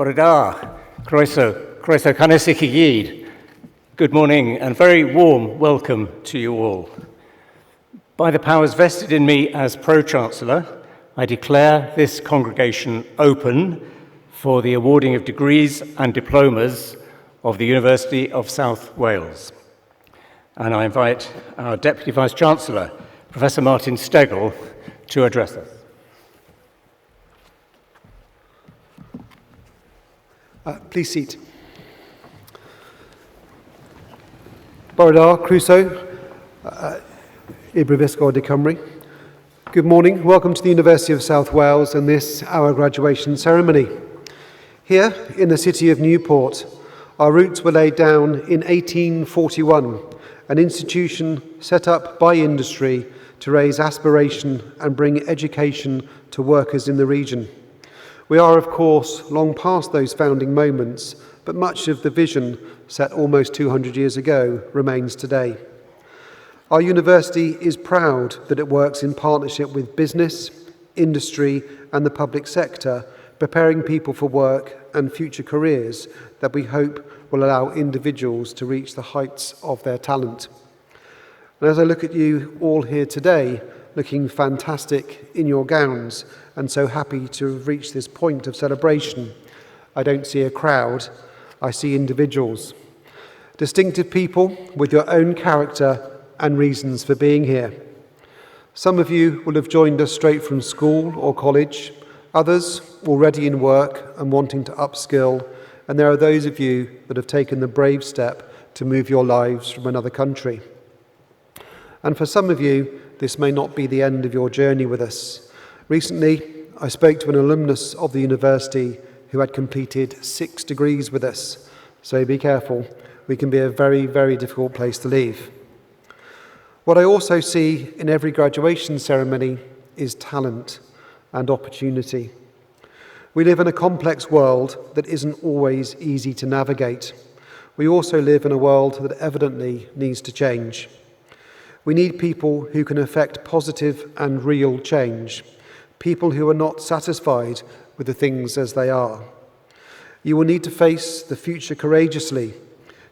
Bore da, croeso canes i chi gyd. Good morning and very warm welcome to you all. By the powers vested in me as Pro-Chancellor, I declare this congregation open for the awarding of degrees and diplomas of the University of South Wales. And I invite our Deputy Vice-Chancellor, Professor Martin Stegel, to address us. Please seat. Bore da, croeso, I brifysgol de Cymru. Good morning. Welcome to the University of South Wales and this, our graduation ceremony. Here, in the city of Newport, our roots were laid down in 1841, an institution set up by industry to raise aspiration and bring education to workers in the region. We are, of course, long past those founding moments, but much of the vision set almost 200 years ago remains today. Our university is proud that it works in partnership with business, industry, and the public sector, preparing people for work and future careers that we hope will allow individuals to reach the heights of their talent. And as I look at you all here today, looking fantastic in your gowns, and so happy to have reached this point of celebration, I don't see a crowd, I see individuals. Distinctive people with your own character and reasons for being here. Some of you will have joined us straight from school or college, others already in work and wanting to upskill, and there are those of you that have taken the brave step to move your lives from another country. And for some of you, this may not be the end of your journey with us. Recently, I spoke to an alumnus of the university who had completed 6 degrees with us. So be careful. We can be a very, very difficult place to leave. What I also see in every graduation ceremony is talent and opportunity. We live in a complex world that isn't always easy to navigate. We also live in a world that evidently needs to change. We need people who can effect positive and real change, people who are not satisfied with the things as they are. You will need to face the future courageously,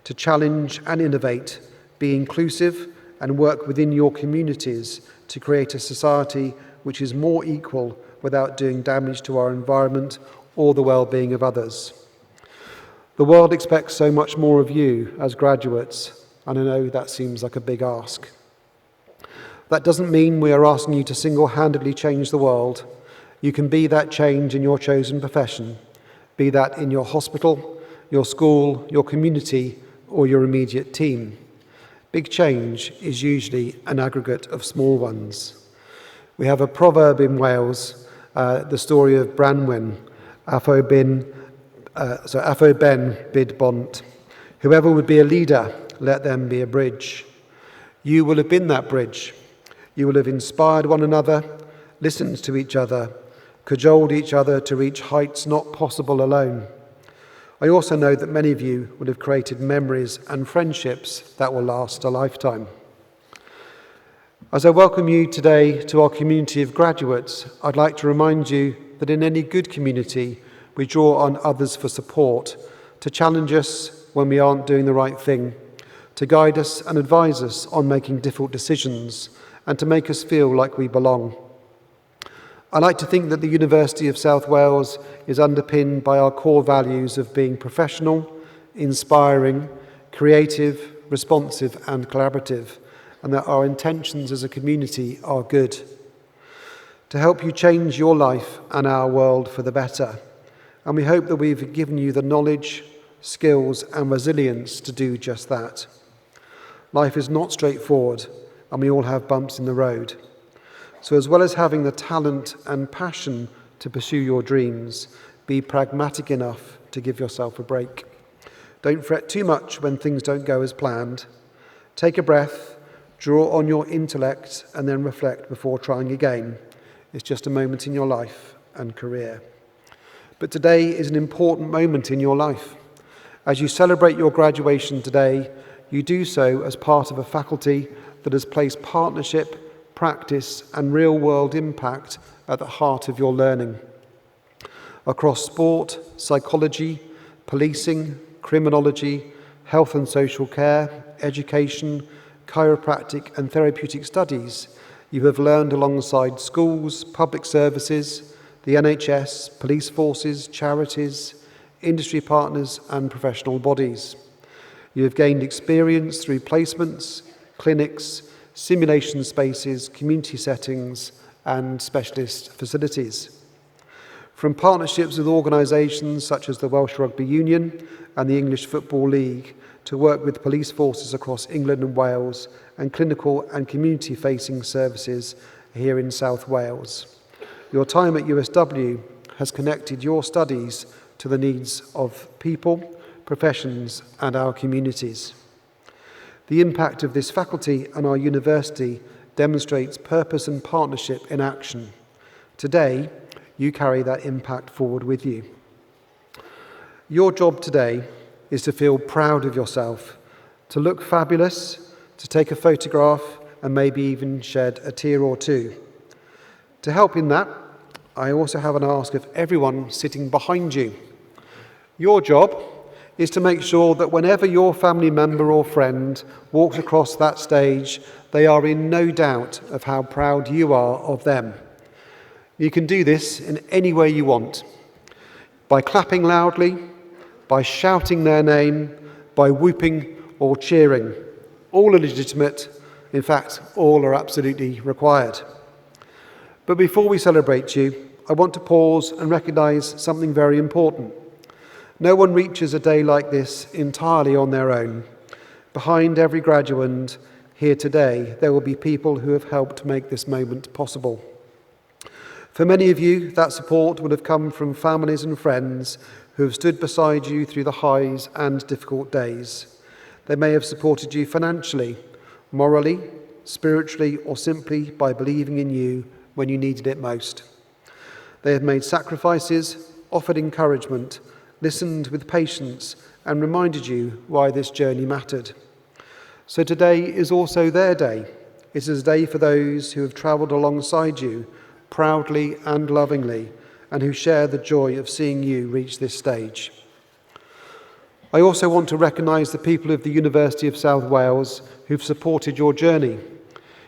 to challenge and innovate, be inclusive, and work within your communities to create a society which is more equal without doing damage to our environment or the well-being of others. The world expects so much more of you as graduates, and I know that seems like a big ask. That doesn't mean we are asking you to single-handedly change the world. You can be that change in your chosen profession, be that in your hospital, your school, your community, or your immediate team. Big change is usually an aggregate of small ones. We have a proverb in Wales, the story of Branwen, Afo ben bid bont. Whoever would be a leader, let them be a bridge. You will have been that bridge. You will have inspired one another, listened to each other, cajoled each other to reach heights not possible alone. I also know that many of you will have created memories and friendships that will last a lifetime. As I welcome you today to our community of graduates, I'd like to remind you that in any good community, we draw on others for support, to challenge us when we aren't doing the right thing, to guide us and advise us on making difficult decisions, and to make us feel like we belong. I like to think that the University of South Wales is underpinned by our core values of being professional, inspiring, creative, responsive and collaborative, and that our intentions as a community are good. To help you change your life and our world for the better. And we hope that we've given you the knowledge, skills and resilience to do just that. Life is not straightforward, and we all have bumps in the road. So as well as having the talent and passion to pursue your dreams, be pragmatic enough to give yourself a break. Don't fret too much when things don't go as planned. Take a breath, draw on your intellect, and then reflect before trying again. It's just a moment in your life and career. But today is an important moment in your life. As you celebrate your graduation today, you do so as part of a faculty that has placed partnership, practice and real-world impact at the heart of your learning. across sport, psychology, policing, criminology, health and social care, education, chiropractic and therapeutic studies, you have learned alongside schools, public services, the NHS, police forces, charities, industry partners and professional bodies. You have gained experience through placements, clinics, simulation spaces, community settings and specialist facilities. From partnerships with organisations such as the Welsh Rugby Union and the English Football League to work with police forces across England and Wales and clinical and community-facing services here in South Wales. Your time at USW has connected your studies to the needs of people, professions and our communities. The impact of this faculty and our university demonstrates purpose and partnership in action. Today, you carry that impact forward with you. Your job today is to feel proud of yourself, to look fabulous, to take a photograph and maybe even shed a tear or two. To help in that, I also have an ask of everyone sitting behind you. Your job is to make sure that whenever your family member or friend walks across that stage, they are in no doubt of how proud you are of them. You can do this in any way you want, by clapping loudly, by shouting their name, by whooping or cheering. All are legitimate. In fact, all are absolutely required. But before we celebrate you, I want to pause and recognise something very important. No one reaches a day like this entirely on their own. Behind every graduand here today, there will be people who have helped make this moment possible. For many of you, that support will have come from families and friends who have stood beside you through the highs and difficult days. They may have supported you financially, morally, spiritually, or simply by believing in you when you needed it most. They have made sacrifices, offered encouragement, listened with patience, and reminded you why this journey mattered. So today is also their day. It is a day for those who have travelled alongside you, proudly and lovingly, and who share the joy of seeing you reach this stage. I also want to recognise the people of the University of South Wales who've supported your journey.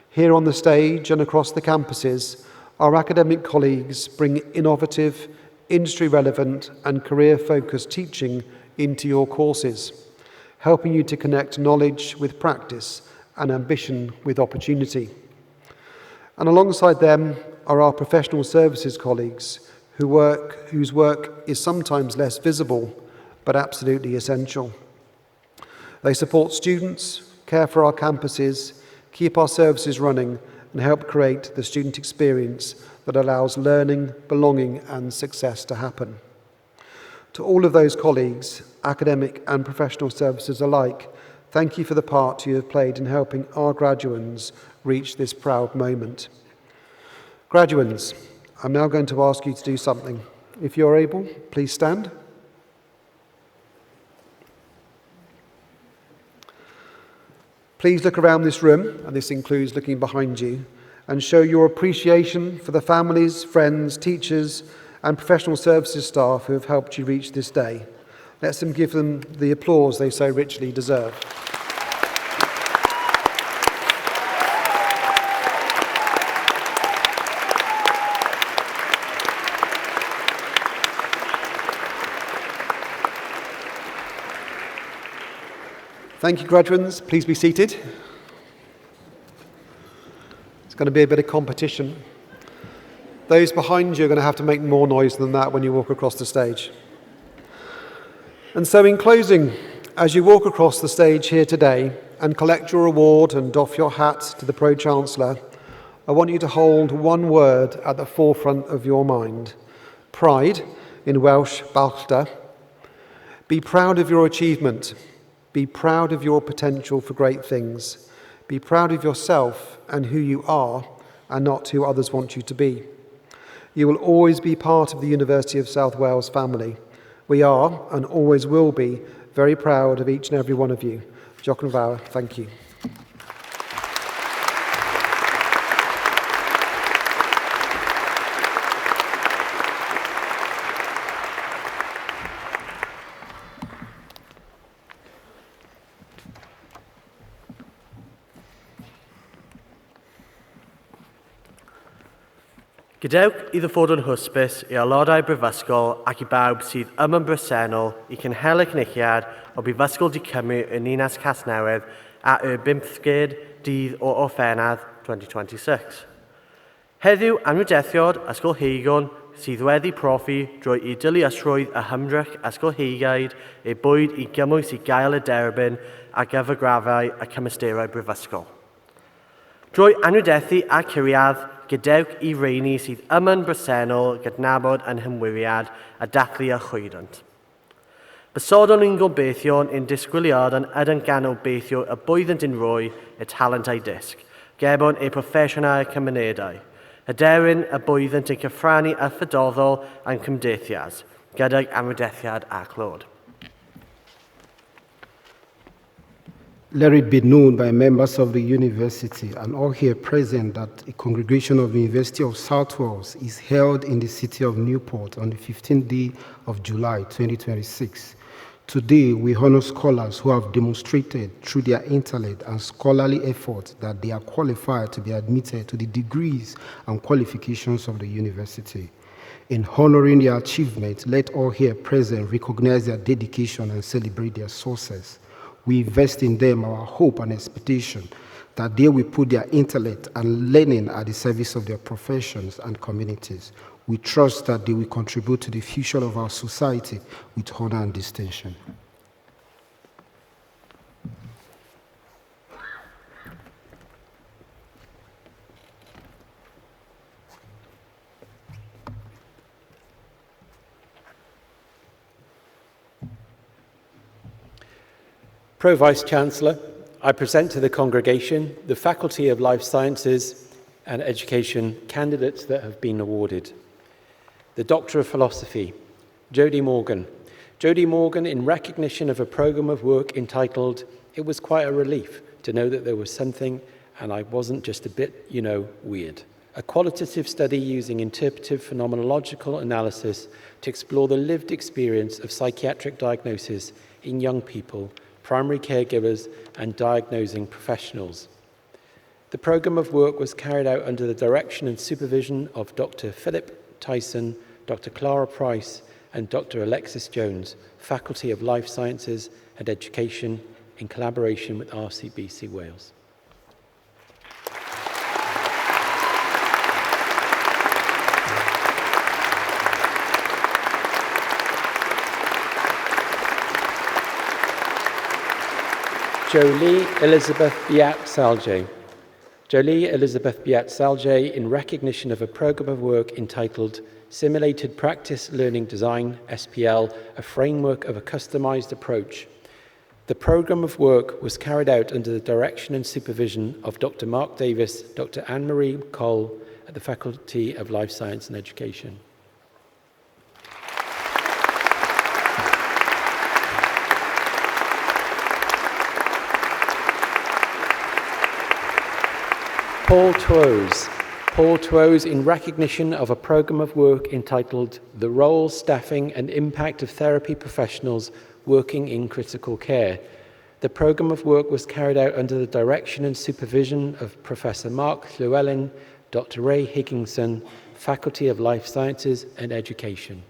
Here on the stage and across the campuses, our academic colleagues bring innovative, industry-relevant and career-focused teaching into your courses, helping you to connect knowledge with practice and ambition with opportunity. And alongside them are our professional services colleagues whose work is sometimes less visible, but absolutely essential. They support students, care for our campuses, keep our services running, and help create the student experience that allows learning, belonging, and success to happen. To all of those colleagues, academic and professional services alike, thank you for the part you have played in helping our graduands reach this proud moment. Graduands, I'm now going to ask you to do something. If you're able, please stand. Please look around this room, and this includes looking behind you, and show your appreciation for the families, friends, teachers, and professional services staff who have helped you reach this day. Let's give them the applause they so richly deserve. Thank you, graduands. Please be seated. It's going to be a bit of competition. Those behind you are going to have to make more noise than that when you walk across the stage. And so in closing, as you walk across the stage here today and collect your award and doff your hat to the Pro-Chancellor, I want you to hold one word at the forefront of your mind. Pride, in Welsh, balchta. Be proud of your achievement. Be proud of your potential for great things. Be proud of yourself and who you are, and not who others want you to be. You will always be part of the University of South Wales family. We are, and always will be, very proud of each and every one of you. Diolch yn fawr. Thank you. Gadewch iddo fod yn hwsbys i aelodau brifysgol ac i bawb sydd yn bresennol i cynhelu cynulliad o Brifysgol Di Cymru yn Ninas Casnewydd a y 5 dydd o Gorffennaf 2026. Heddiw anrhydethiad ysgolheigion sydd wedi profi drwy i dilysrwydd y hymdrech ysgolheigiaid eu bwyd i gymwys i gael y derbyn a gyfrgrafau y cymysterau brifysgol. Drwy anrhydethu a curiad, gadewch i reini sydd yn bresennol gydnabod yn hymwiriad a dathlu a chwydant. Bysodon ni'n gobeithio'n ein disgwyliad yn ydyn ganolbeithio y bwyddant yn rhoi y talentau disg, gebon eu proffesiynau cymunedau. Hyderyn y bwyddant yn cyffrannu a phydoddol yn cymdeithias, gyda'r anrhydethiad a clod. Let it be known by members of the university and all here present that a congregation of the University of South Wales is held in the city of Newport on the 15th day of July 2026. Today, we honor scholars who have demonstrated through their intellect and scholarly effort that they are qualified to be admitted to the degrees and qualifications of the university. In honoring their achievement, let all here present recognize their dedication and celebrate their sources. We invest in them our hope and expectation that they will put their intellect and learning at the service of their professions and communities. We trust that they will contribute to the future of our society with honor and distinction. Pro Vice-Chancellor, I present to the congregation the Faculty of Life Sciences and Education candidates that have been awarded. The Doctor of Philosophy, Jodie Morgan. Jodie Morgan, in recognition of a programme of work entitled "It Was Quite a Relief to Know That There Was Something and I Wasn't Just a Bit, Weird." A qualitative study using interpretive phenomenological analysis to explore the lived experience of psychiatric diagnosis in young people, primary caregivers and diagnosing professionals. The programme of work was carried out under the direction and supervision of Dr. Philip Tyson, Dr. Clara Price and Dr. Alexis Jones, Faculty of Life Sciences and Education, in collaboration with RCBC Wales. Jolie Elizabeth Biat-Salje. Jolie Elizabeth Biat-Salje, in recognition of a programme of work entitled Simulated Practice Learning Design, SPL, a framework of a customised approach. The programme of work was carried out under the direction and supervision of Dr. Mark Davis, Dr. Anne-Marie Cole at the Faculty of Life Science and Education. Paul Tuose, in recognition of a programme of work entitled The Role, Staffing and Impact of Therapy Professionals Working in Critical Care. The programme of work was carried out under the direction and supervision of Professor Mark Llewellyn, Dr. Ray Higginson, Faculty of Life Sciences and Education.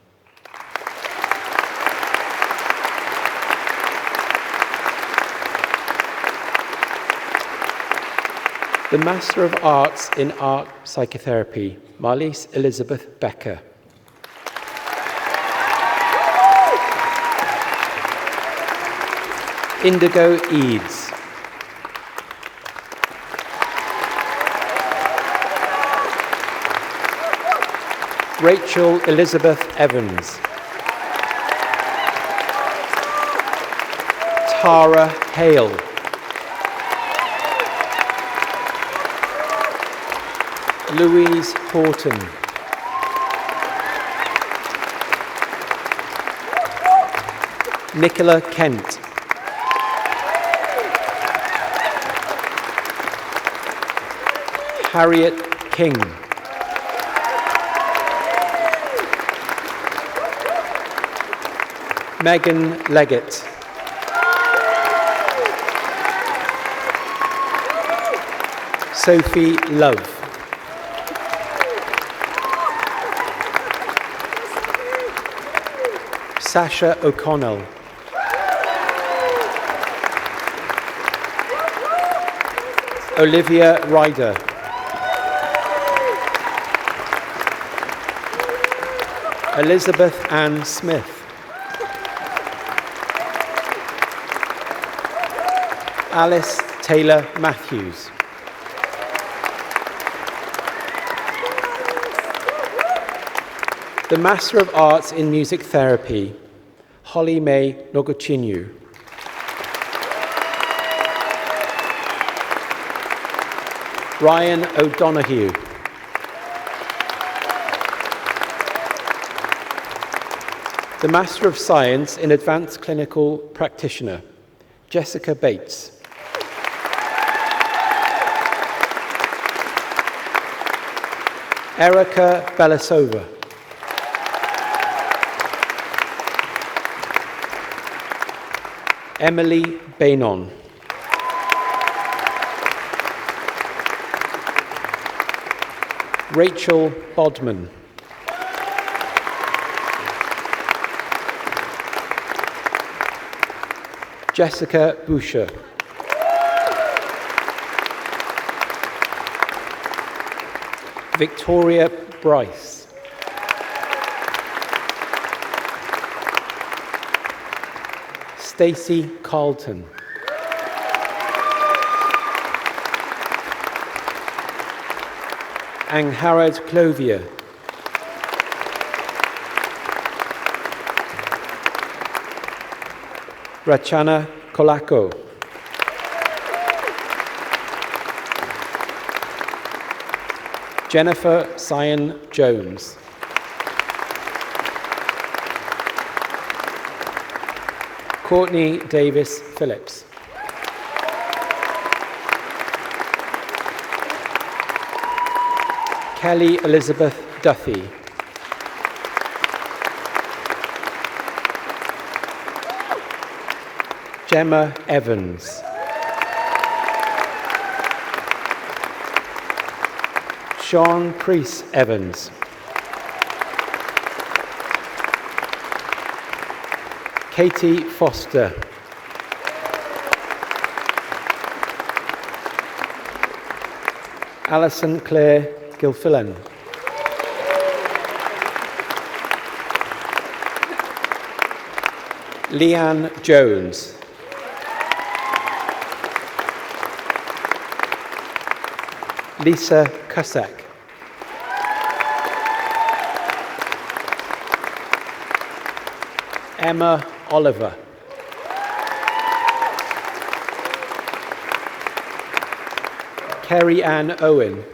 The Master of Arts in Art Psychotherapy, Marlies Elizabeth Becker. Indigo Eads. Rachel Elizabeth Evans. Tara Hale. Louise Horton. Nicola Kent. Harriet King. Megan Leggett. Sophie Love. Sasha O'Connell. Olivia Ryder. Elizabeth Ann Smith. Alice Taylor Matthews. The Master of Arts in Music Therapy, Holly May Nogochinyu. Ryan O'Donoghue. The Master of Science in Advanced Clinical Practitioner, Jessica Bates. Erica Belasova. Emily Bainon. Rachel Bodman. Jessica Boucher. Victoria Bryce. Stacey Carlton. Angharad Clothier. Rachana Kolako. Jennifer Cyan Jones. Courtney Davis Phillips. Kelly Elizabeth Duffy. Gemma Evans. Sean Priest Evans. Katie Foster. Alison Claire Gilfillan. Leanne Jones. Lisa Cusack. Emma Oliver. Kerry Ann Owen.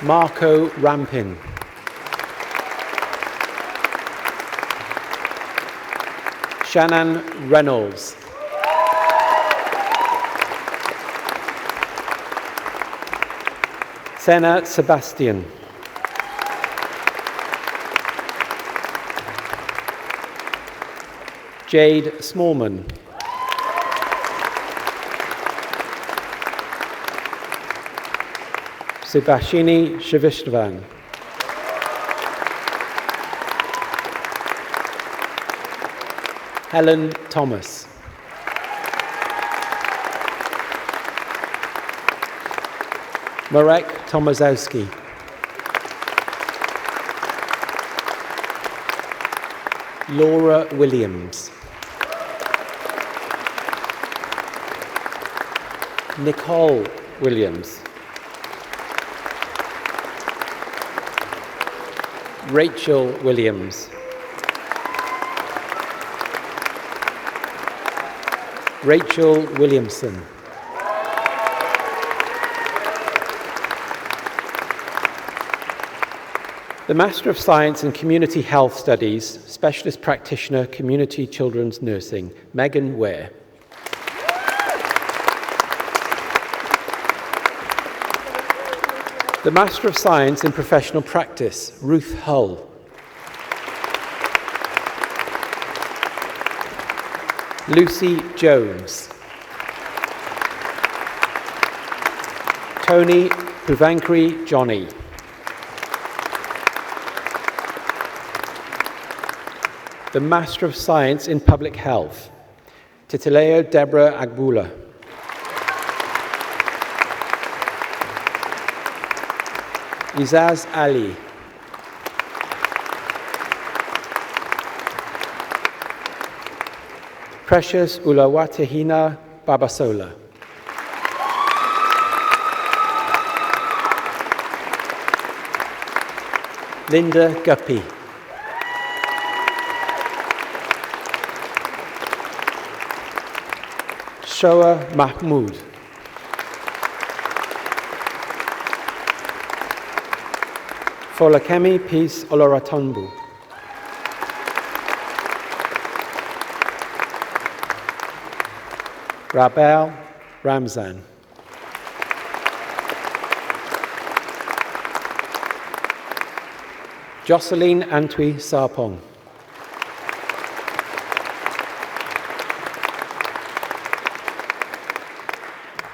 Marco Rampin. Shannon Reynolds. Senna Sebastian. Jade Smallman. Subhashini Shavishnavan. Helen Thomas. Marek Tomaszowski. Laura Williams. Nicole Williams. Rachel Williams. Rachel Williamson. The Master of Science in Community Health Studies, Specialist Practitioner, Community Children's Nursing, Megan Ware. The Master of Science in Professional Practice, Ruth Hull. Lucy Jones. Tony Puvankri Johnny. the Master of Science in Public Health, Titileo Deborah Agbula. Izaz Ali. Precious Ulawatehina Babasola. Linda Guppy. Shoa Mahmood. Folakemi Peace Oloratonbu. Rabel Ramzan. Jocelyn Antwi Sarpong.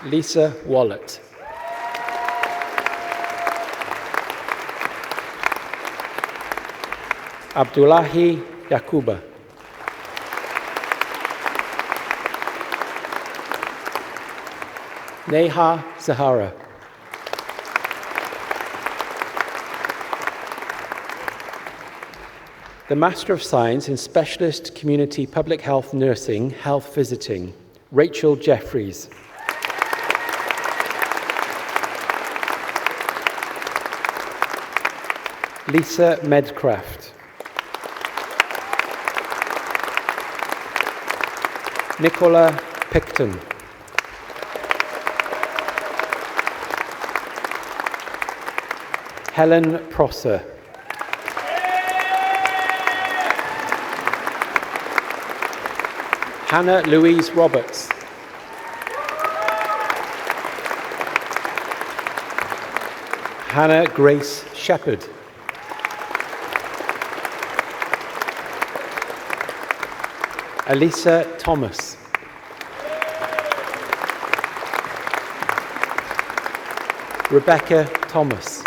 Lisa Wallet. Abdullahi Yakuba. Neha Zahara. The Master of Science in Specialist Community Public Health Nursing, Health Visiting, Rachel Jeffries. Lisa Medcraft. Nicola Picton. Helen Prosser. Hannah Louise Roberts. Hannah Grace Shepherd. Elisa Thomas. Rebecca Thomas.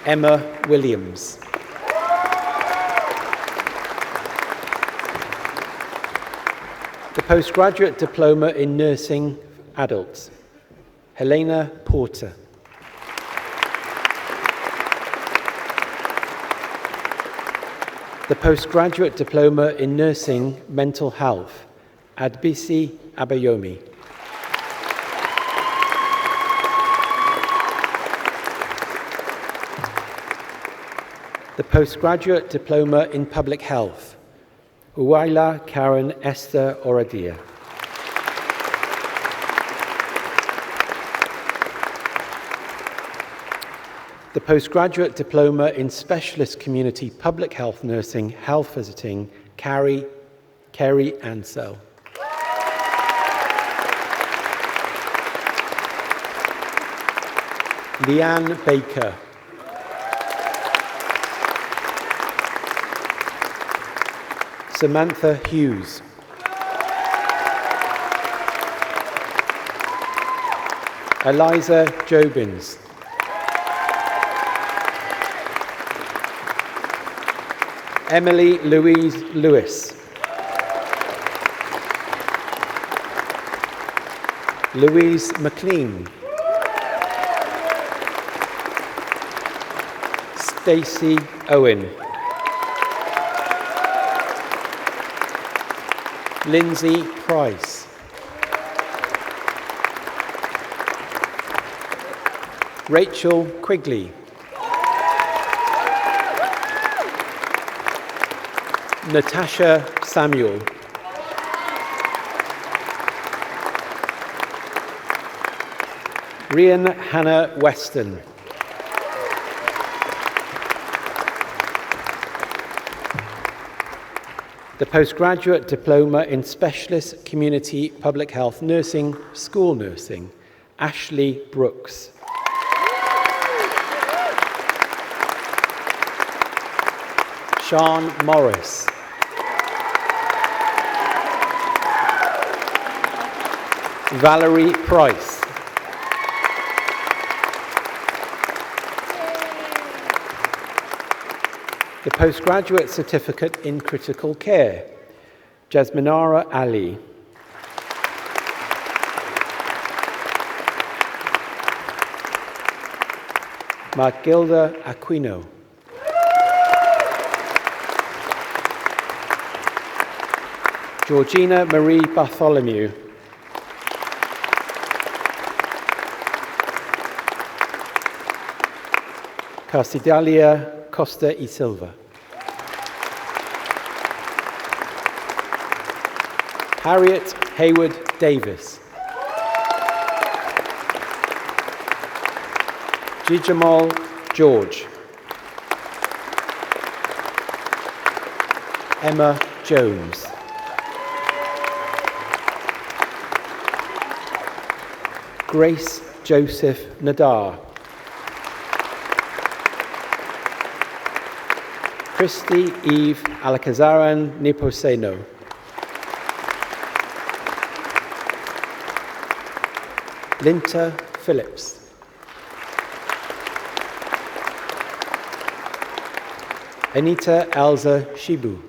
Emma Williams. The Postgraduate Diploma in Nursing Adults, Helena Porter. The Postgraduate Diploma in Nursing Mental Health, Adbisi Abayomi. The Postgraduate Diploma in Public Health, Uwaila Karen Esther Oradia. The Postgraduate Diploma in Specialist Community Public Health Nursing, Health Visiting, Kerry Ansell. Leanne Baker. Samantha Hughes. Eliza Jobins. Emily Louise Lewis. Louise McLean. Stacey Owen. Lindsay Price. Rachel Quigley. Natasha Samuel. Rian Hannah Weston. The Postgraduate Diploma in Specialist Community Public Health Nursing, School Nursing, Ashley Brooks. Sean Morris. Valerie Price. The Postgraduate Certificate in Critical Care, Jasminara Ali. Margilda Aquino. Georgina Marie Bartholomew. Carcidalia Costa y Silva. Harriet Hayward Davis. Gijamal George. Emma Jones. Grace Joseph Nadar. Christy Eve Alcazaran Niposeno. Linta Phillips. Anita Elza Shibu.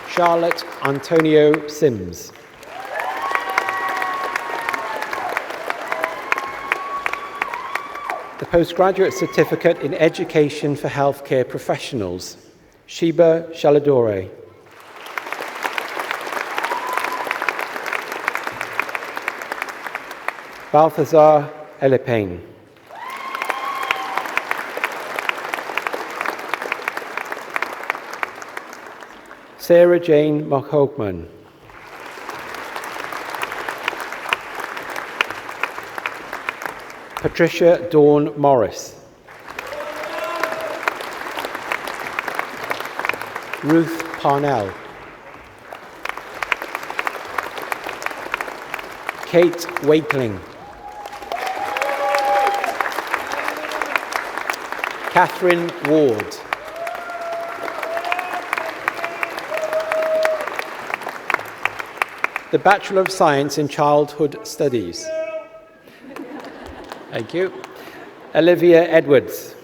Charlotte Antonio Sims. The Postgraduate Certificate in Education for Healthcare Professionals, Sheba Shaladore. Balthazar Elepain. Sarah Jane Mokhogman. Patricia Dawn Morris. Ruth Parnell. Kate Wakeling. Catherine Ward. The Bachelor of Science in Childhood Studies. Thank you. Olivia Edwards.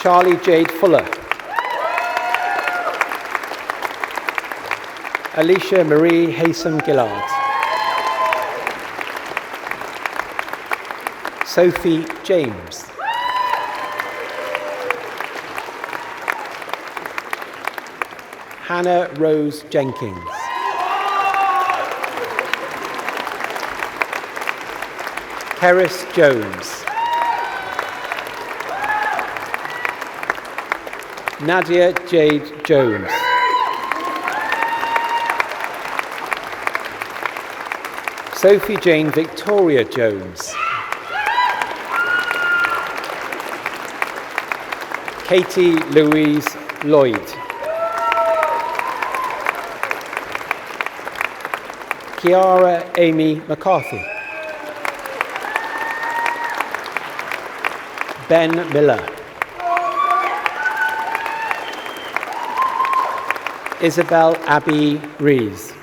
Charlie Jade Fuller. Alicia Marie Haysom Gillard. Sophie James. Hannah Rose Jenkins. Keris Jones. Nadia Jade Jones. Sophie Jane Victoria Jones. Katie Louise Lloyd. Kiara Amy McCarthy. Ben Miller. Isabel Abby Rees.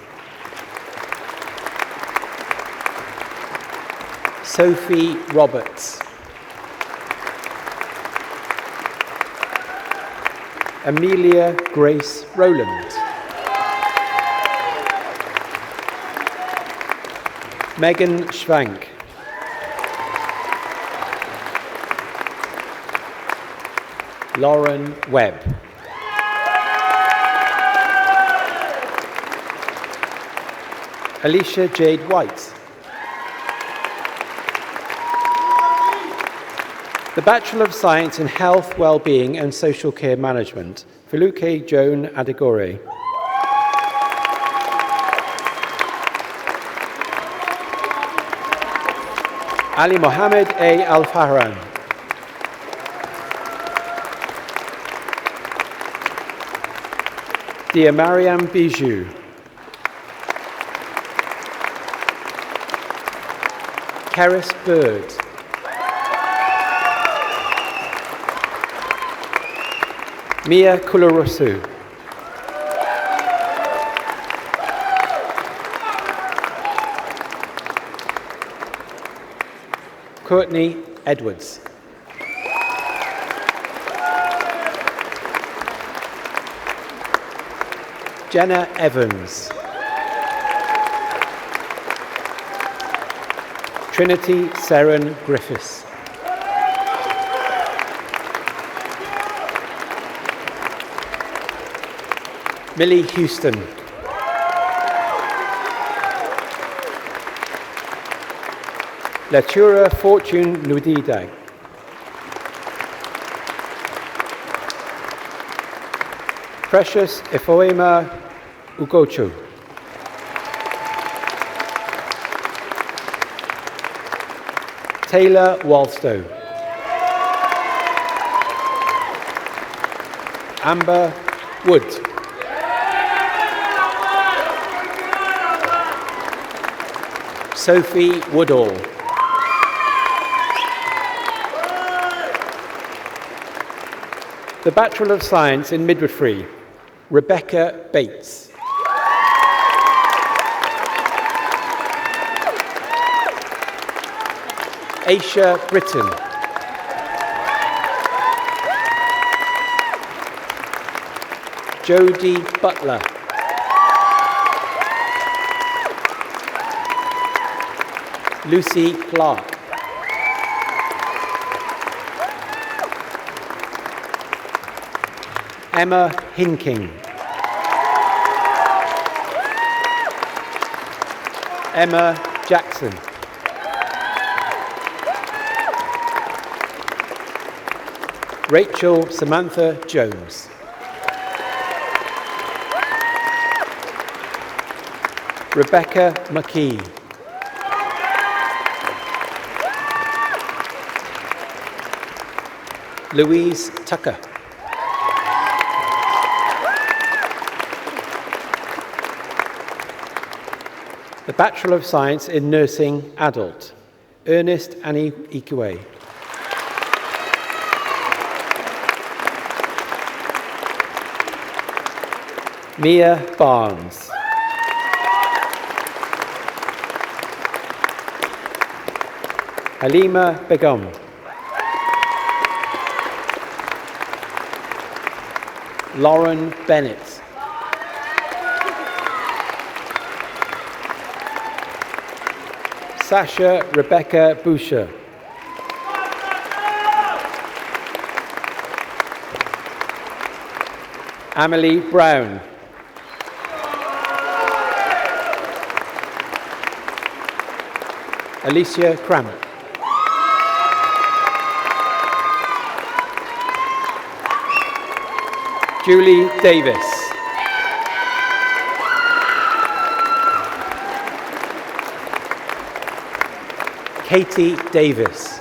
Sophie Roberts. Amelia Grace Rowland. Megan Schwank. Lauren Webb. Alicia Jade White. The Bachelor of Science in Health, Wellbeing and Social Care Management, Filuke Joan Adigore. Ali Mohammed A. Al-Fahran. Dia Mariam Bijou. Keris Bird. Mia Kularosu. Courtney Edwards. Jenna Evans. Trinity Seren Griffiths. Millie Houston. Latura Fortune Nudidag. Precious Ifoema Ugochu. Taylor Walstow. Amber Wood. Sophie Woodall. The Bachelor of Science in Midwifery, Rebecca Bates. Aisha Britton. Jodie Butler. Lucy Clark. Emma Hinking. Emma Jackson. Rachel Samantha Jones. Rebecca McKee. Louise Tucker. The Bachelor of Science in Nursing Adult, Ernest Annie Ikue. Mia Barnes. Halima Begum. Lauren Bennett. Sasha Rebecca Boucher. Amelie Brown. Alicia Cramp. Julie Davis. Katie Davis.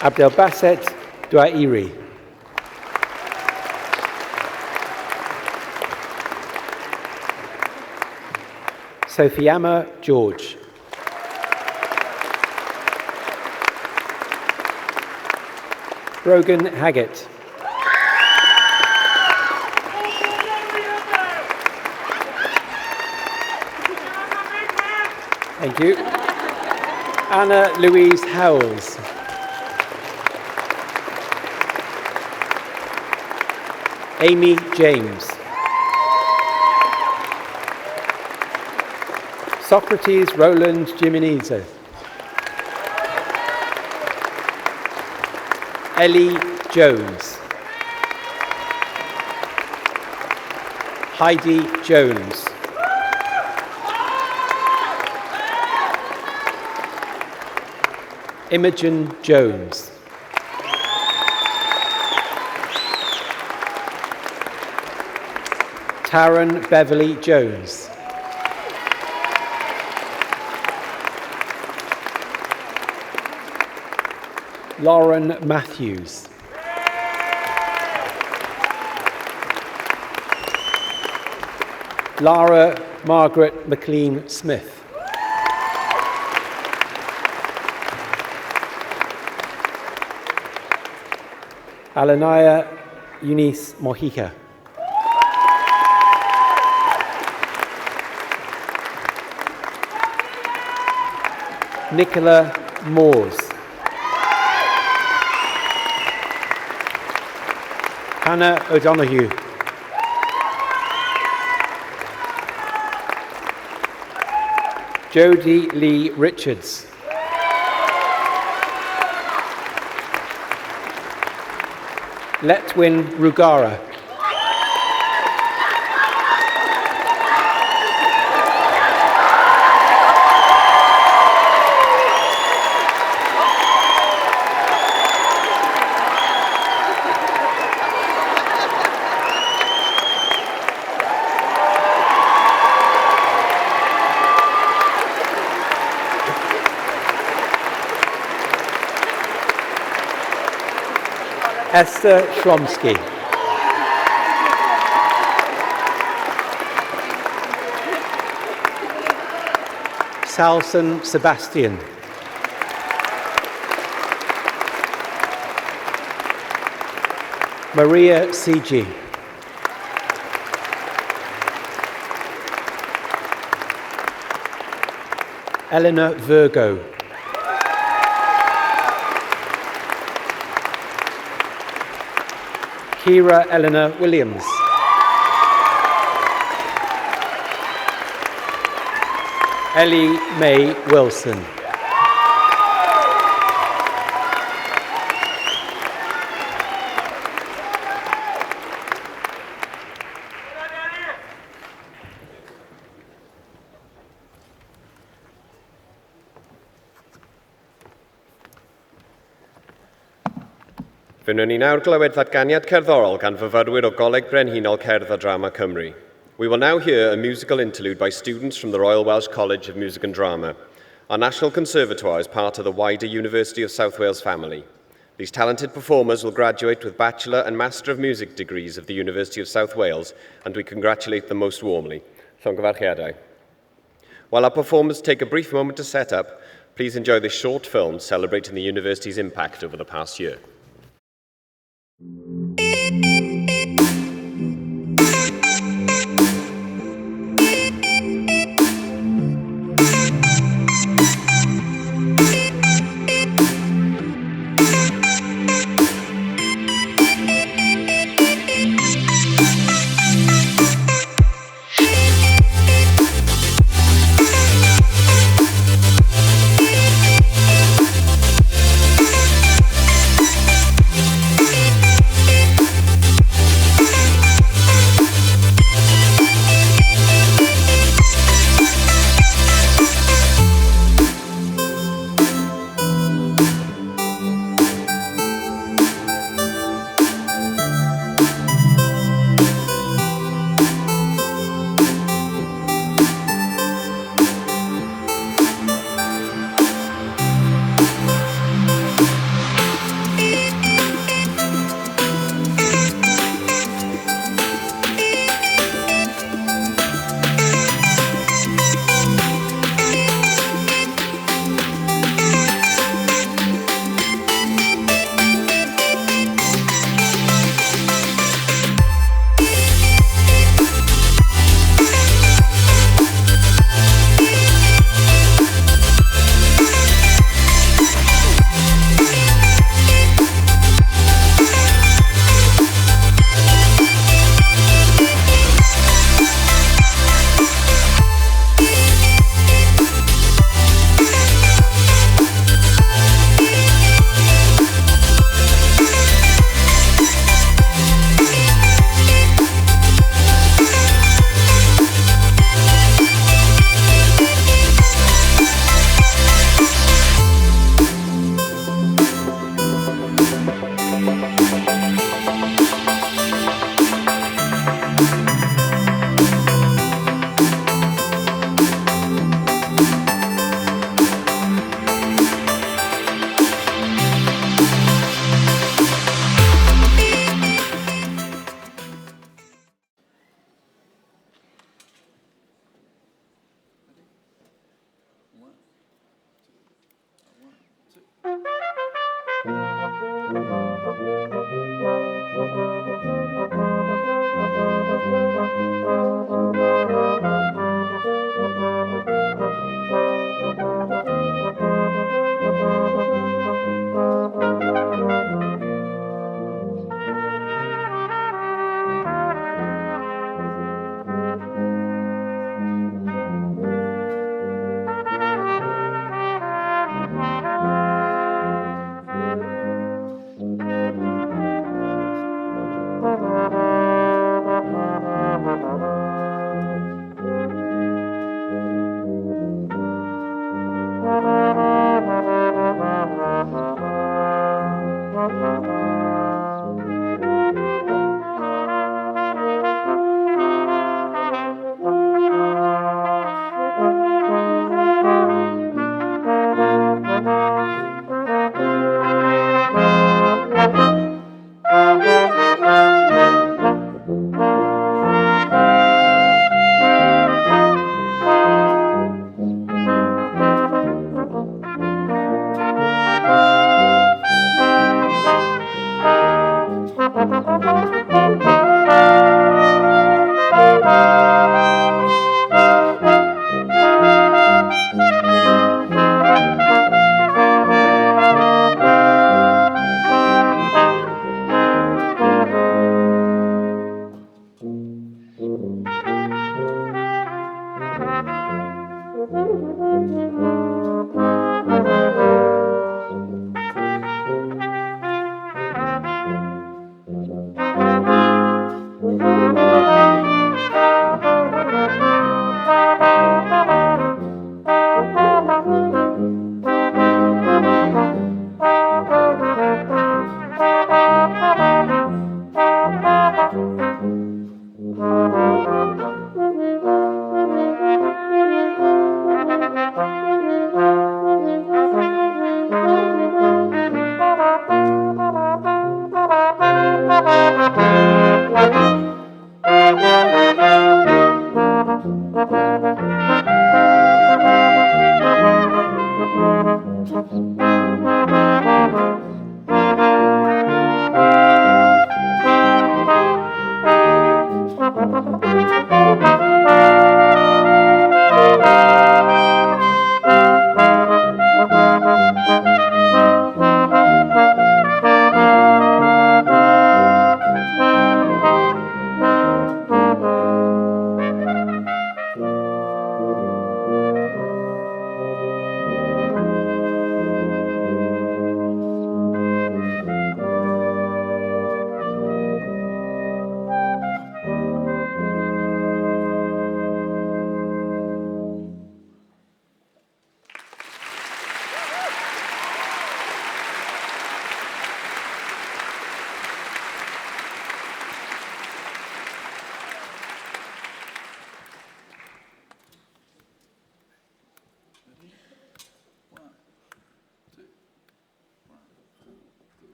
Abdelbasset Douairi. Sophiama George. Brogan Haggett. Thank you. Anna Louise Howells. Amy James. Socrates Roland Jimenez. Ellie Jones. Heidi Jones. Imogen Jones. Taryn Beverly Jones. Lauren Matthews. Lara Margaret McLean Smith. Alanaya Eunice Mojica. Nicola Moores. Hannah O'Donoghue. Jodie Lee Richards. Letwin Rugara. Esther Shromsky. Salson Sebastian. Maria CG. Eleanor Virgo. Kira Eleanor Williams. Ellie Mae Wilson. Fe wnawn ni nawr glywed ddatganiad cerddorol gan fyfyrwyr o Goleg Brenhinol Cerdd a Drama Cymru. We will now hear a musical interlude by students from the Royal Welsh College of Music and Drama. Our National Conservatoire is part of the wider University of South Wales family. These talented performers will graduate with Bachelor and Master of Music degrees of the University of South Wales, and we congratulate them most warmly. Llongyfarchiadau. While our performers take a brief moment to set up, please enjoy this short film celebrating the university's impact over the past year.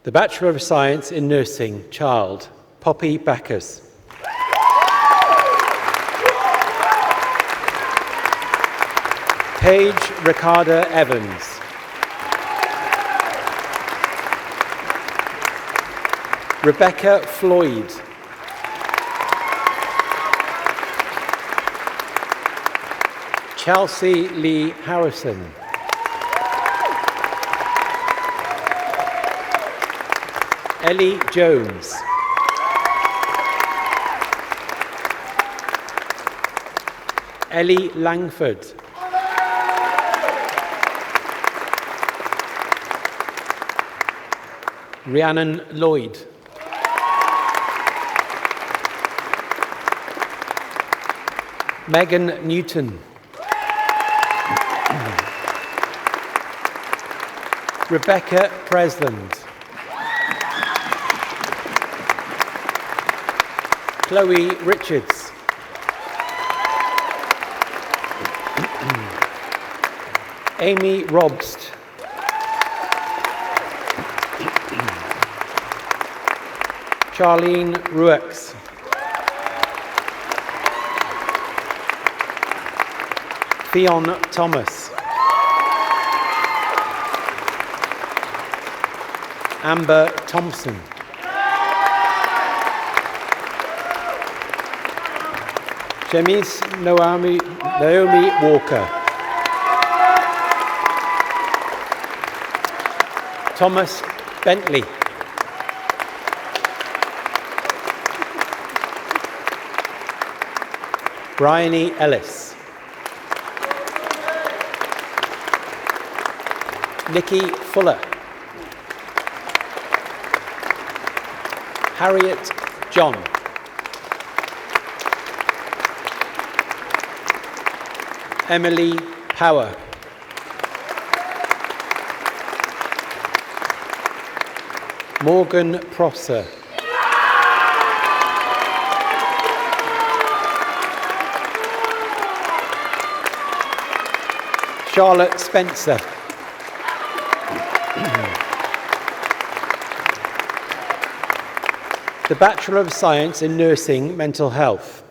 The Bachelor of Science in Nursing, Child, Poppy Bacchus. Paige Ricarda Evans. Rebecca Floyd. Chelsea Lee Harrison. Ellie Jones. Ellie Langford. Rhiannon Lloyd. Megan Newton. Rebecca Presland. Chloe Richards. Amy Robst. Charlene Ruex. Theon Thomas. Amber Thompson. Shemis Naomi Walker. Thomas Bentley. Bryony Ellis. Nikki Fuller. Harriet John. Emily Power. Morgan Prosser. Charlotte Spencer. The Bachelor of Science in Nursing Mental Health,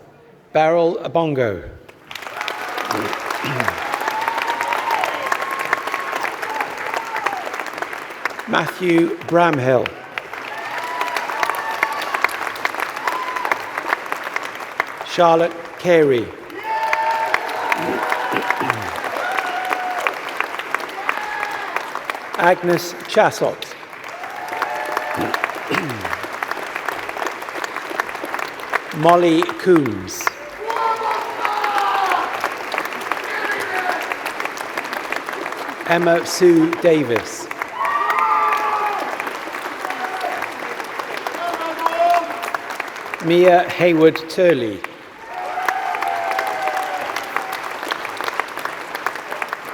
Beryl Abongo. Matthew Bramhill. Charlotte Carey. Agnes Chassott. Molly Coombs. Emma Sue Davis. Mia Hayward Turley.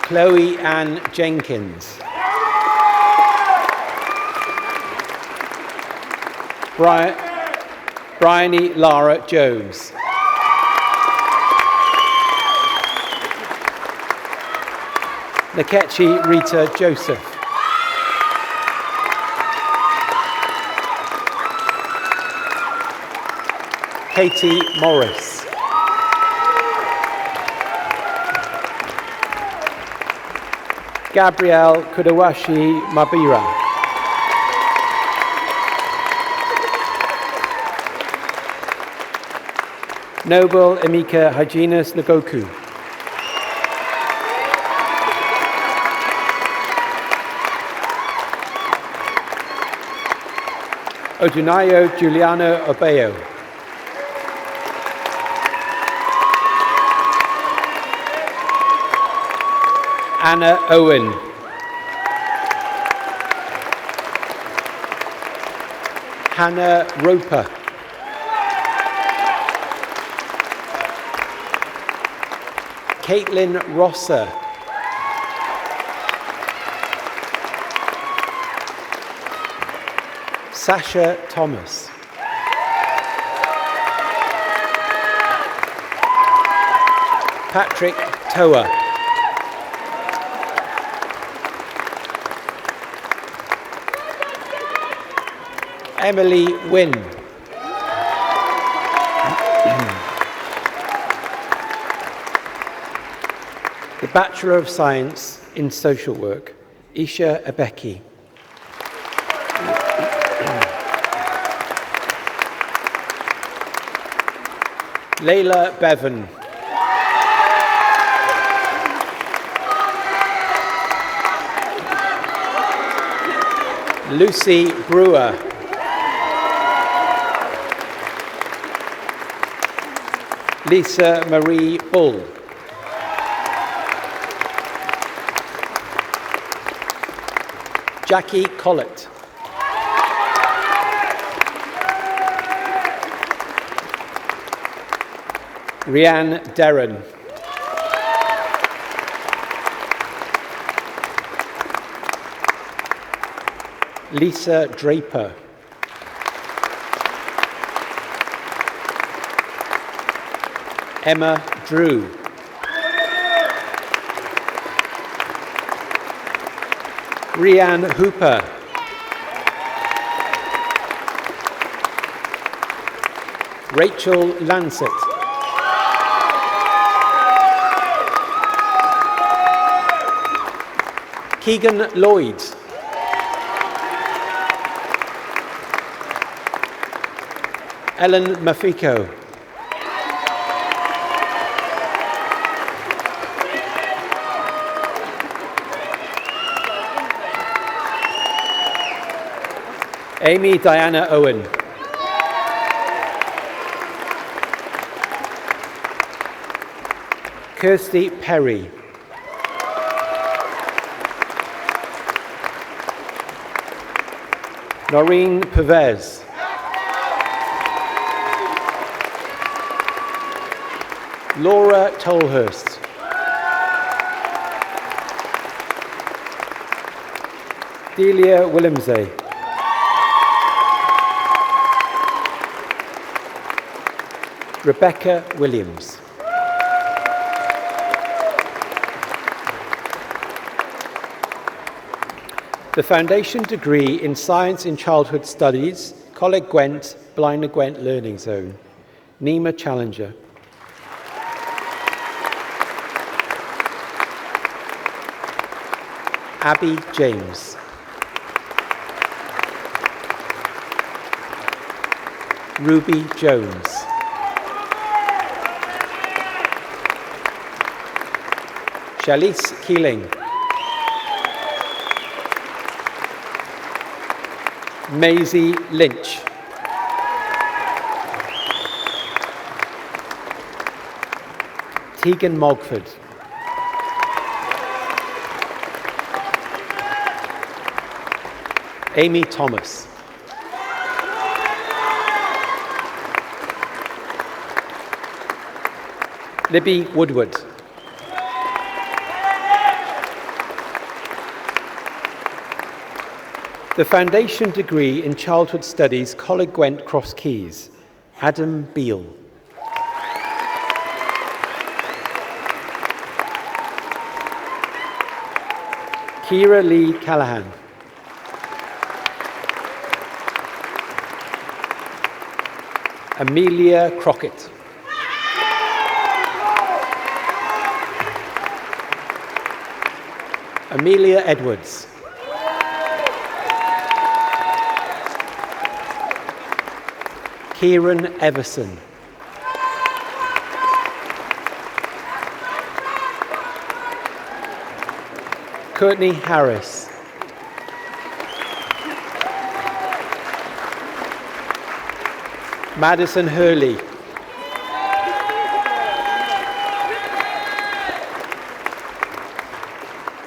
Chloe Ann Jenkins. Bryony Lara Jones. Nkechi Rita Joseph. Katie Morris. Gabrielle Kudawashi Mabira. Noble Emeka Hyginus Nagoku. Odunayo Juliano Obeo. Anna Owen. Hannah Roper. Caitlin Rosser. Sasha Thomas. Patrick Toa. Emily Wynne. The Bachelor of Science in Social Work, Isha Abeki. Layla Bevan. Lucy Brewer. Lisa Marie Bull. Jackie Collett. Rianne Derren. Lisa Draper. Emma Drew. Rianne Hooper. Rachel Lancet. Keegan Lloyd. Ellen Mafiko. Amy Diana Owen. Kirsty Perry. Noreen Pervez. Laura Tolhurst. Delia Willemse. Rebecca Williams. The Foundation Degree in Science in Childhood Studies, Coleg Gwent, Blaenau Gwent Learning Zone, Nima Challenger. Abby James. Ruby Jones. Shalice Keeling. Maisie Lynch. Tegan Mogford. Amy Thomas. Libby Woodward. The Foundation Degree in Childhood Studies, Coleg Gwent, Cross Keys, Adam Beale. Kira Lee Callahan. Amelia Crockett. Amelia Edwards. Kieran Everson. Courtney Harris. Madison Hurley.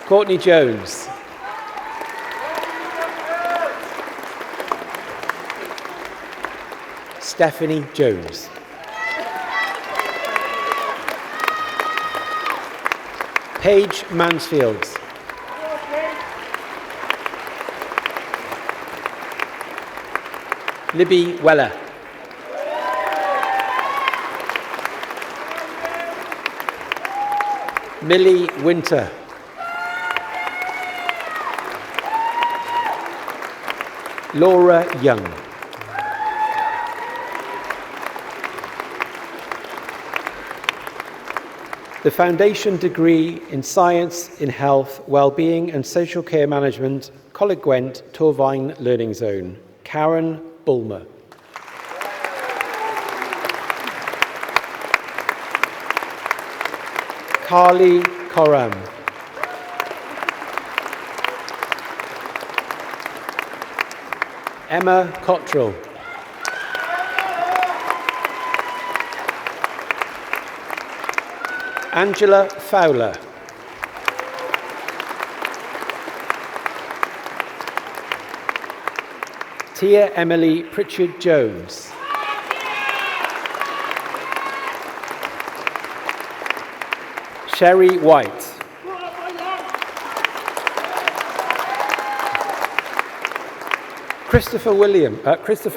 Courtney Jones. Stephanie Jones. Paige Mansfield. Libby Weller. Millie Winter. Laura Young. the foundation degree in Science in Health, Wellbeing and Social Care Management, Coleg Gwent, Torfaen Learning Zone, Karen Bulmer. Carly Coram. Emma Cottrell. Angela Fowler. Tia Emily Pritchard Jones. Sherry White. Christopher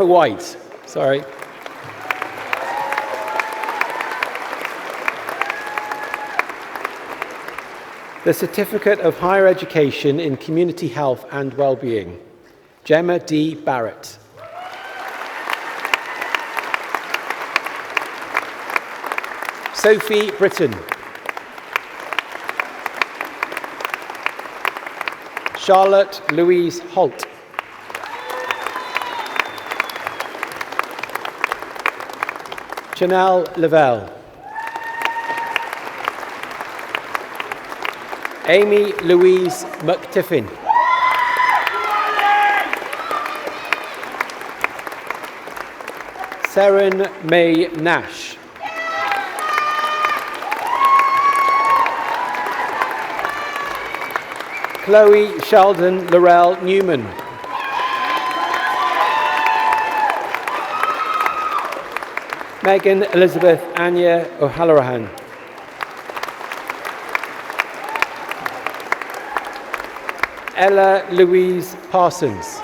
White, sorry. The Certificate of Higher Education in Community Health and Wellbeing, Gemma D. Barrett. Sophie Britton. Charlotte Louise Holt. Janelle Lavelle. Amy Louise McTiffin. Seren May Nash. Chloe Sheldon Laurel Newman. Megan Elizabeth Anya O'Halloran. Ella Louise Parsons.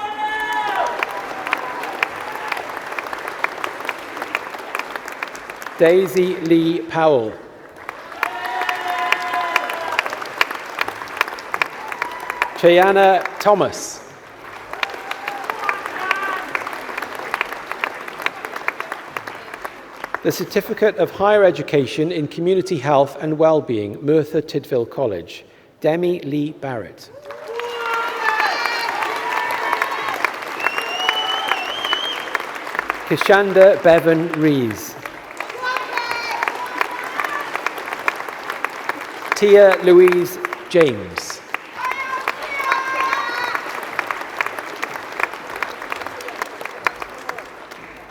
Daisy Lee Powell. Cheyana Thomas. The Certificate of Higher Education in Community Health and Wellbeing, Merthyr Tydfil College, Demi Lee Barrett. Kishanda Bevan Rees. Tia Louise James.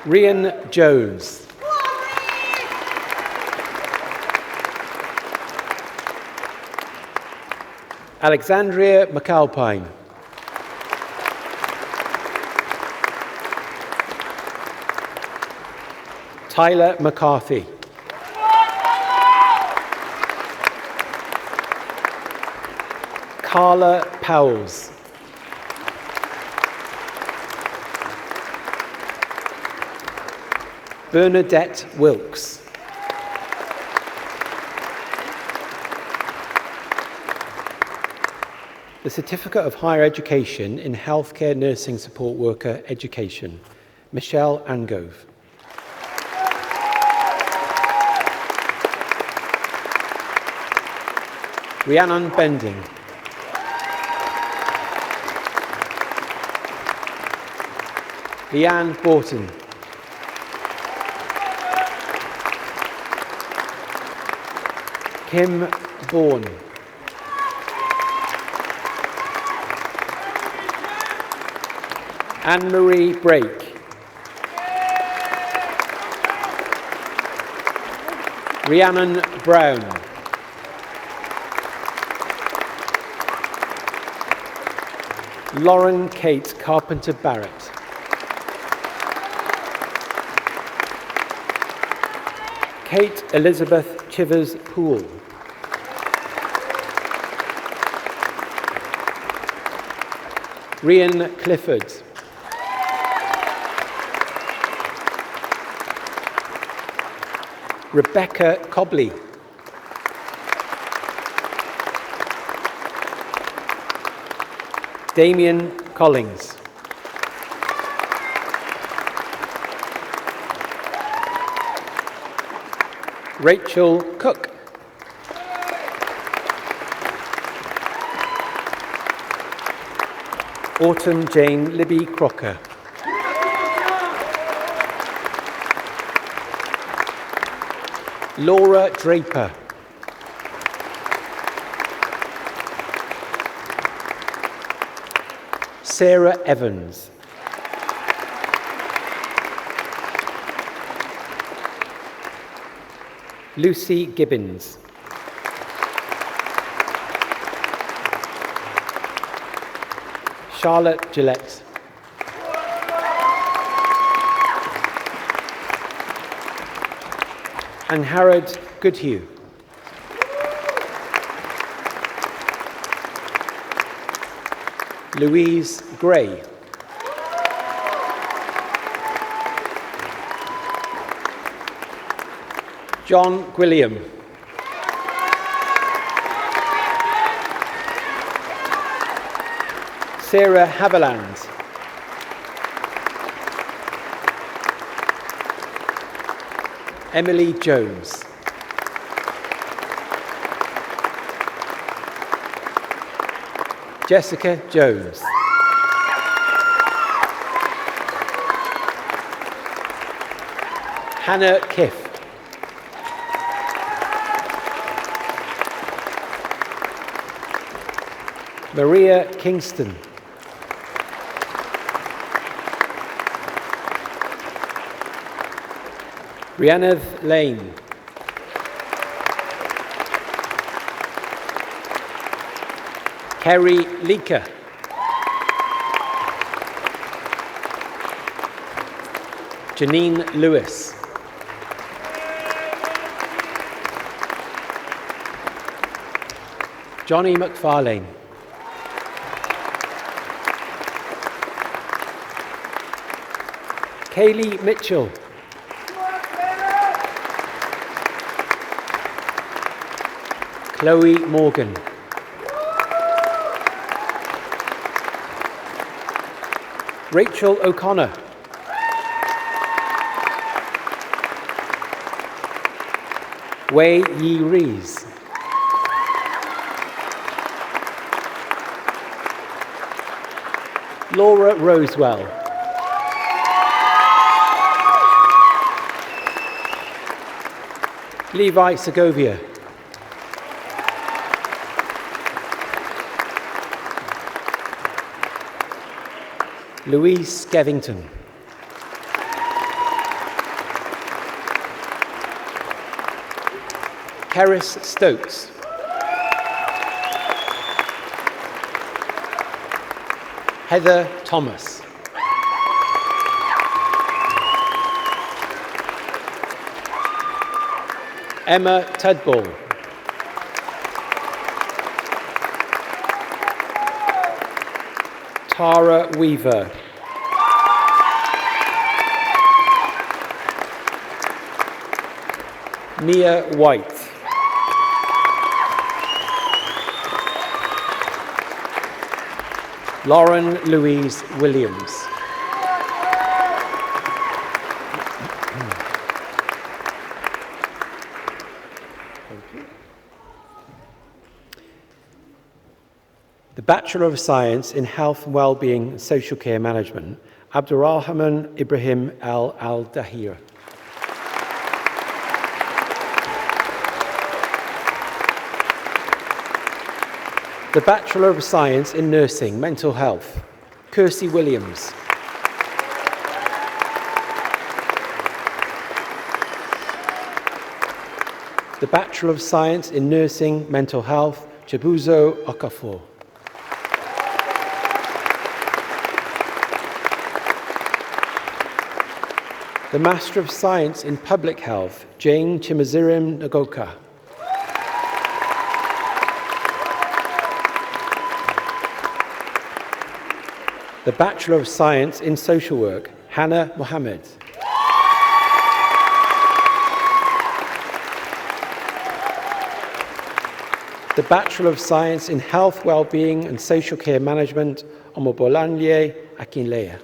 Rian Jones. Alexandria McAlpine. Tyler McCarthy. Carla Powles. Bernadette Wilkes. The Certificate of Higher Education in Healthcare Nursing Support Worker Education, Michelle Angove. Rhiannon Bending. Leanne Borton. Kim Bourne. Anne-Marie Brake. Rhiannon Brown. Lauren Kate Carpenter Barrett. Kate Elizabeth Chivers Poole. Rian Clifford. Rebecca Cobley. Damien Collins. Rachel Cook. Autumn Jane Libby Crocker. Laura Draper. Sarah Evans. Lucy Gibbons. Charlotte Gillette. And Harrod Goodhue. Louise Gray. John Gwilliam. Sarah Haviland. Emily Jones. Jessica Jones. Hannah Kiff. Maria Kingston. Rhiannon Lane. Kerry Leaker. Janine Lewis. Johnny McFarlane. Kaylee Mitchell. Chloe Morgan. Rachel O'Connor. Wei Yi Rees. Laura Rosewell. Levi Segovia. Louise Skevington. Keris Stokes. Heather Thomas. Emma Tudball. Tara Weaver. Mia White. Lauren Louise Williams. The Bachelor of Science in Health, Wellbeing and Social Care Management, Abdurrahman Ibrahim Al-Dahir. The Bachelor of Science in Nursing, Mental Health, Kirsty Williams. The Bachelor of Science in Nursing, Mental Health, Chibuzo Okafor. The Master of Science in Public Health, Jane Chimazirim Nagoka. The Bachelor of Science in Social Work, Hannah Mohammed. The Bachelor of Science in Health, Wellbeing and Social Care Management, Omobolanye Akinleya.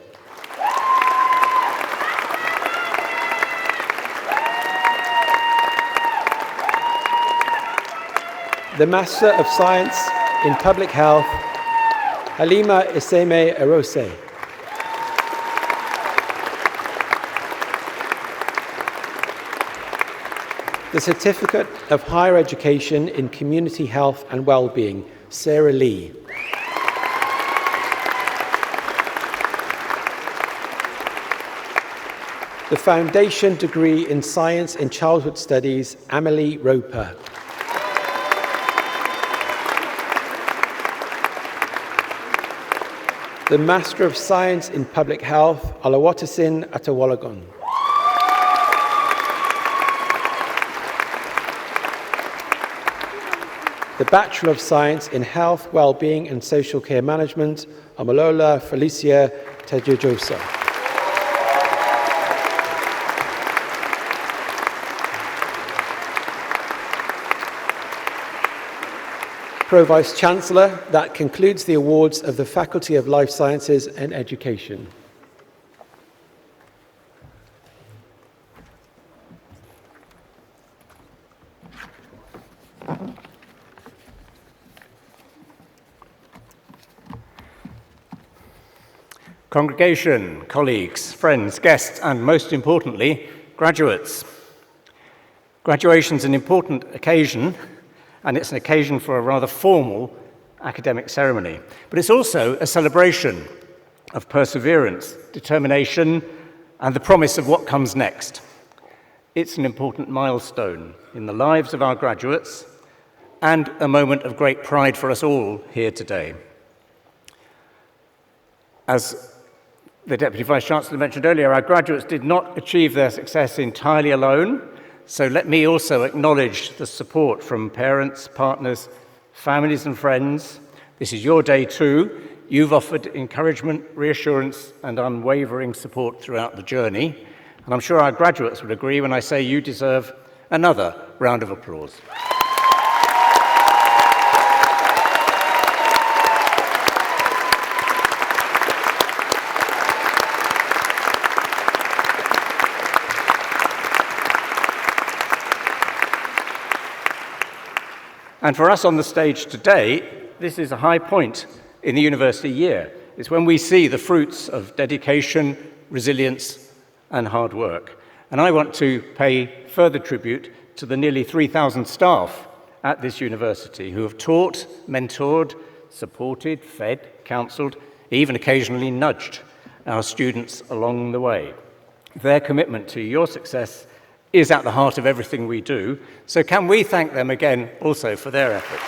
The Master of Science in Public Health, Halima Iseme Erose. The Certificate of Higher Education in Community Health and Wellbeing, Sarah Lee. The Foundation Degree in Science and Childhood Studies, Amelie Roper. The Master of Science in Public Health, Alawatasin Atawalagon. The Bachelor of Science in Health, Wellbeing and Social Care Management, Amalola Felicia Tejojosa. Pro-Vice Chancellor, that concludes the awards of the Faculty of Life Sciences and Education. Congregation, colleagues, friends, guests, and most importantly, graduates. Graduation's an important occasion, and it's an occasion for a rather formal academic ceremony. But it's also a celebration of perseverance, determination, and the promise of what comes next. It's an important milestone in the lives of our graduates and a moment of great pride for us all here today. As the Deputy Vice-Chancellor mentioned earlier, our graduates did not achieve their success entirely alone. So let me also acknowledge the support from parents, partners, families and friends. This is your day too. You've offered encouragement, reassurance and unwavering support throughout the journey. And I'm sure our graduates would agree when I say you deserve another round of applause. And for us on the stage today, this is a high point in the university year. It's when we see the fruits of dedication, resilience, and hard work. And I want to pay further tribute to the nearly 3,000 staff at this university who have taught, mentored, supported, fed, counselled, even occasionally nudged our students along the way. Their commitment to your success is at the heart of everything we do. So can we thank them again also for their efforts?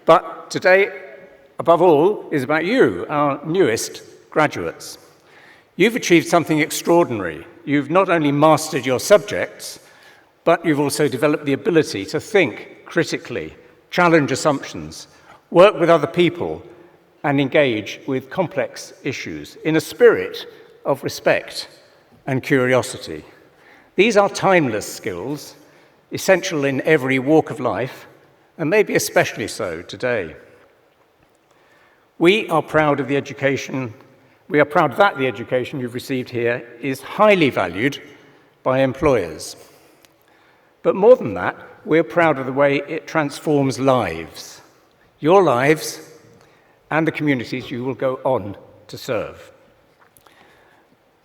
But today, above all, is about you, our newest graduates. You've achieved something extraordinary. You've not only mastered your subjects, but you've also developed the ability to think critically, challenge assumptions, work with other people, and engage with complex issues in a spirit of respect and curiosity. These are timeless skills, essential in every walk of life, and maybe especially so today. We are proud that the education you've received here is highly valued by employers. But more than that, we're proud of the way it transforms lives, your lives and the communities you will go on to serve.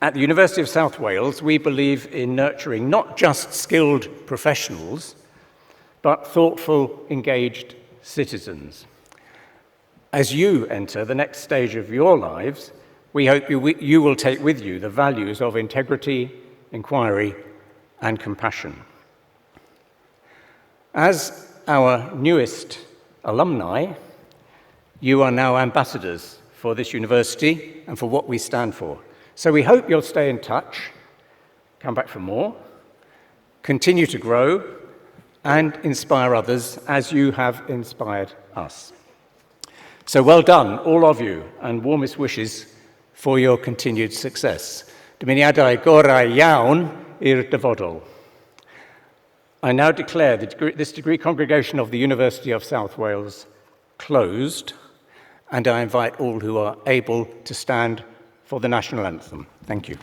At the University of South Wales, we believe in nurturing not just skilled professionals, but thoughtful, engaged citizens. As you enter the next stage of your lives, we hope you will take with you the values of integrity, inquiry, and compassion. As our newest alumni, you are now ambassadors for this university and for what we stand for. So we hope you'll stay in touch, come back for more, continue to grow, and inspire others as you have inspired us. So well done, all of you, and warmest wishes for your continued success. Dymuniadau gorau iawn i'r dyfodol. I now declare this degree congregation of the University of South Wales closed, and I invite all who are able to stand for the national anthem. Thank you.